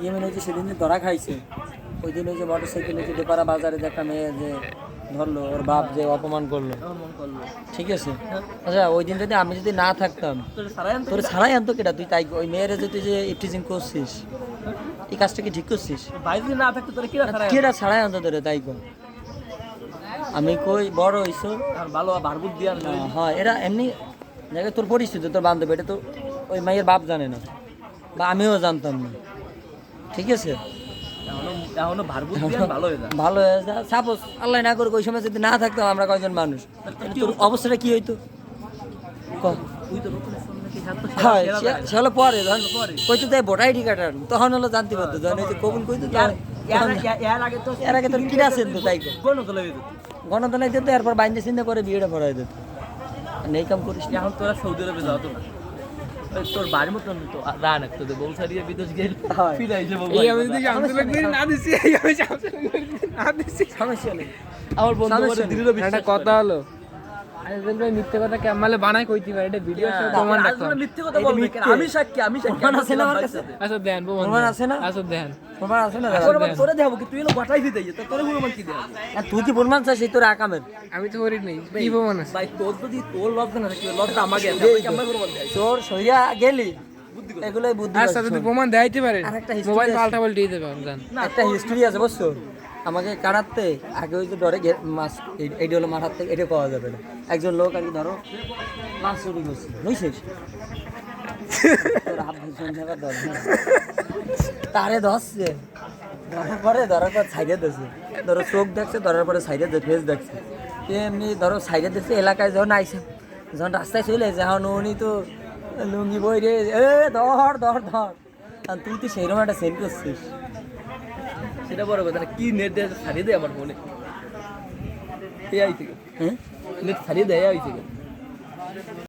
Yemen হচ্ছে সেদিন যে ধরা খাইছে ওই দিন ওই যে মোটর সাইকেল হচ্ছে দেপাড়া বাজারে যে একটা মেয়ে যে ধরলো ওর বাপ যে অপমান করলো ঠিক আছে আচ্ছা ওই দিন যদি আমি যদি না থাকতাম তোর ছাড়াই আনতো কেটা তুই তাই ওই মেয়ের যে তুই যে ইফটিজিং করছিস এই কাজটা কি ঠিক করছিস না থাকতো তোর কিরা ছাড়াই আনতো তোরে তাই কর আমি কই বড় হইছো আর ভালো ভারগুট দিয়া হ্যাঁ এরা এমনি জায়গায় তোর পরিস্থিতি তোর বান্ধব এটা তো ওই মাইয়ের বাপ জানে না বা আমিও জানতাম না ঠিক আছে এখনো ভারগুট দিয়া ভালো হয়ে যায় ভালো হয়ে যা সাপোজ আল্লাহ না করে ওই সময় যদি না থাকতাম আমরা কয়জন মানুষ তোর অবস্থাটা কি হইতো তুই তো নতুন ফোন নাকি থাকতো হ্যাঁ সে হলো পরে কইতো তাই ভোটার আইডি কার্ড তখন হলো জানতে পারতো যখন এই যে কবুল কইতো এর আগে তোর কিনা আছেন তো তাই গণতন্ত্র দিত এরপর বাইন্দে চিন্তা করে বিয়েটা ভরাই দিত নেই কাম করিস এখন তোরা সৌদি আরবে যাও তো না তোর বাড়ির মতন তো রান একটা তো বউ সারিয়ে বিদেশ গেল ফিরে আইছে বাবা এই আমি যদি আন্দোলন করি না দিছি এই আমি আন্দোলন করি না দিছি সমস্যা নেই আমার বন্ধু বলে দিল একটা কথা হলো আইজেল ভাই মিথ্যে কথা কেমনে বানায় কইতে পারে এটা ভিডিও সব প্রমাণ রাখলাম মিথ্যে কথা বলবে কেন আমি সাক্ষী প্রমাণ আছে না আমার কাছে আচ্ছা দেন প্রমাণ আছে না আচ্ছা দেন প্রমাণ আছে না তোরে দেব কি তুই এলো গটাই দিতে তো তোরে প্রমাণ কি দেব আর তুই কি প্রমাণ চাস তোর আকামের আমি তো করি নাই কি প্রমাণ আছে ভাই তোর যদি তোর লজ্জা না থাকে লজ্জা আমাকে আছে আমি প্রমাণ দেই তোর সইয়া গেলি এগুলাই বুদ্ধি আচ্ছা যদি প্রমাণ দেখাইতে পারেন আরেকটা history মোবাইল আছে। পাল্টা পাল্টি দিতে পারেন জান একটা হিস্ট্রি আছে বুঝছো আমাকে কাটাতে আগে ওই যে ধরে মাছ এইটা হলো মাথার থেকে এটা পাওয়া যাবে না একজন লোক আর কি ধরো মাছ চুরি করছে বুঝছিস তোর হাত ভীষণ জায়গা ধরছে তারে ধরছে ধরার পর সাইডে দিচ্ছে ধরো চোখ দেখছে ধরার পরে সাইডে ফেস দেখছে এমনি ধরো সাইডে দেখছে এলাকায় যখন আইসে যখন রাস্তায় চলে যখন উনি তো লুঙ্গি বই রে এ ধর ধর ধর আর তুই তো সেইরকম একটা সেন্ড করছিস সেটা বড় কথা না কি নেট দিয়ে ছাড়িয়ে দেয় আমার ফোনে এআই থেকে হ্যাঁ নেট ছাড়িয়ে দেয় এআই থেকে